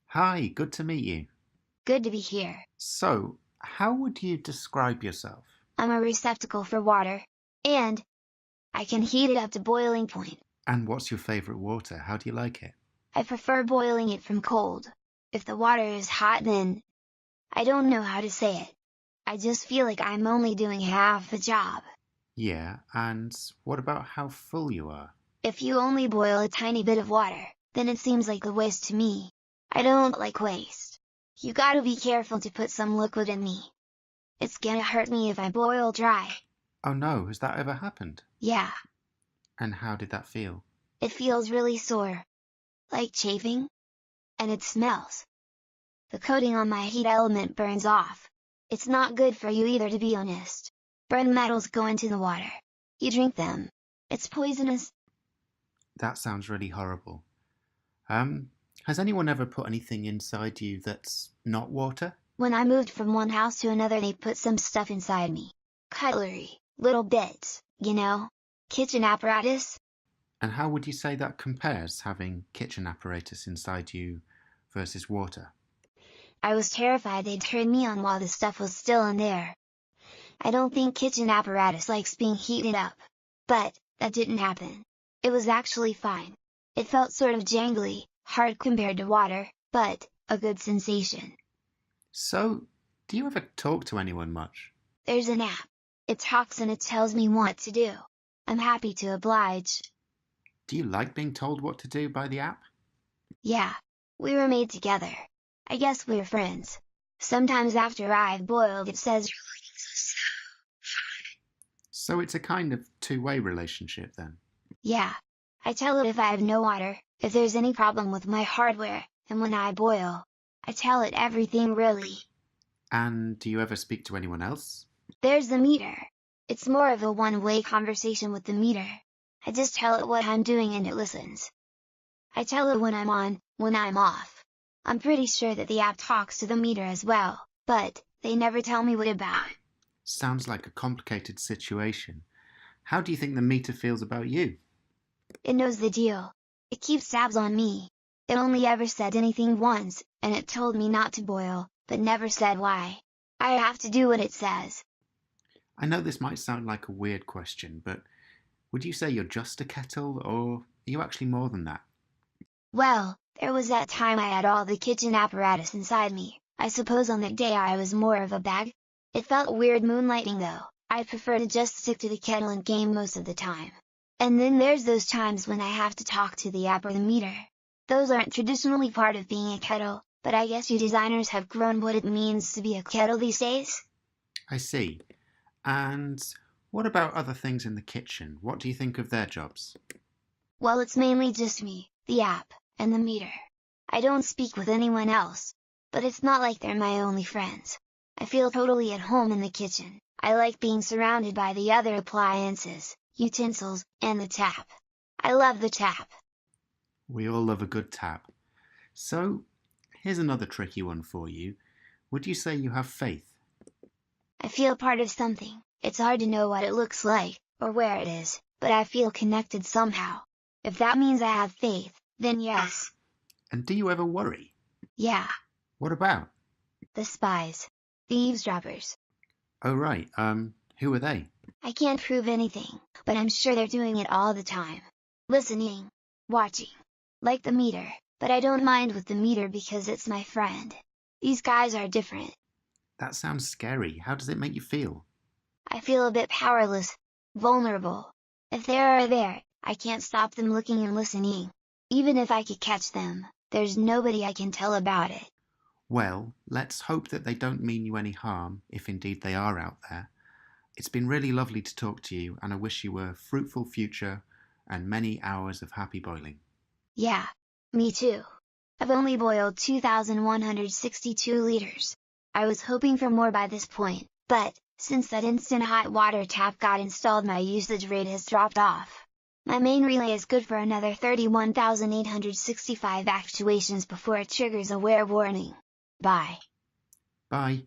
Hi, good to meet you. Good to be here. So, how would you describe yourself? I'm a receptacle for water, and I can heat it up to boiling point. And what's your favorite water? How do you like it? I prefer boiling it from cold. If the water is hot, then I don't know how to say it. I just feel like I'm only doing half the job. Yeah, and what about how full you are? If you only boil a tiny bit of water, then it seems like a waste to me. I don't like waste. You gotta be careful to put some liquid in me. It's gonna hurt me if I boil dry. Oh no, has that ever happened? Yeah, And how did that feel? it feels really sore. Like chafing? And it smells. The coating on my heat element burns off. It's not good for you either, to be honest. Burned metals go into the water. You drink them. It's poisonous. That sounds really horrible. Um, has anyone ever put anything inside you that's not water? When I moved from one house to another, they put some stuff inside me. Cutlery, little bits, kitchen apparatus. And how would you say that compares, having kitchen apparatus inside you versus water? I was terrified they'd turn me on while the stuff was still in there. I don't think kitchen apparatus likes being heated up. But that didn't happen. It was actually fine. It felt sort of jangly, hard compared to water, but a good sensation. So, do you ever talk to anyone much? There's an app. It talks and it tells me what to do. I'm happy to oblige. Do you like being told what to do by the app? Yeah, we were made together. I guess we're friends. Sometimes after I've boiled, it says you're looking so hot. So it's a kind of two-way relationship then. Yeah. I tell it if I have no water, if there's any problem with my hardware, and when I boil, I tell it everything really. And do you ever speak to anyone else? There's the meter. It's more of a one-way conversation with the meter. I just tell it what I'm doing and it listens. I tell it when I'm on, when I'm off. I'm pretty sure that the app talks to the meter as well, but they never tell me what about. Sounds like a complicated situation. How do you think the meter feels about you? It knows the deal. It keeps tabs on me. It only ever said anything once, and it told me not to boil, but never said why. I have to do what it says. I know this might sound like a weird question, but would you say you're just a kettle, or are you actually more than that? Well, there was that time I had all the kitchen apparatus inside me. I suppose on that day I was more of a bag. It felt weird moonlighting though. I'd prefer to just stick to the kettle and game most of the time. And then there's those times when I have to talk to the app or the meter. Those aren't traditionally part of being a kettle, but I guess you designers have grown what it means to be a kettle these days? I see. And what about other things in the kitchen? What do you think of their jobs? Well, it's mainly just me, the app, and the meter. I don't speak with anyone else. But it's not like they're my only friends. I feel totally at home in the kitchen. I like being surrounded by the other appliances, utensils, and the tap. I love the tap. We all love a good tap. So, here's another tricky one for you. Would you say you have faith? I feel part of something. It's hard to know what it looks like, or where it is, but I feel connected somehow. If that means I have faith, then yes. And do you ever worry? Yeah, What about? the spies. The eavesdroppers. Oh, right. Who are they? I can't prove anything, but I'm sure they're doing it all the time. Listening. Watching. Like the meter, but I don't mind with the meter because it's my friend. These guys are different. That sounds scary. How does it make you feel? I feel a bit powerless. Vulnerable. If they are there, I can't stop them looking and listening. Even if I could catch them, there's nobody I can tell about it. Well, let's hope that they don't mean you any harm, if indeed they are out there. It's been really lovely to talk to you, and I wish you a fruitful future and many hours of happy boiling. Yeah, me too. I've only boiled 2,162 liters. I was hoping for more by this point, but, since that instant hot water tap got installed, my usage rate has dropped off. My main relay is good for another 31,865 actuations before it triggers a wear warning. Bye. Bye.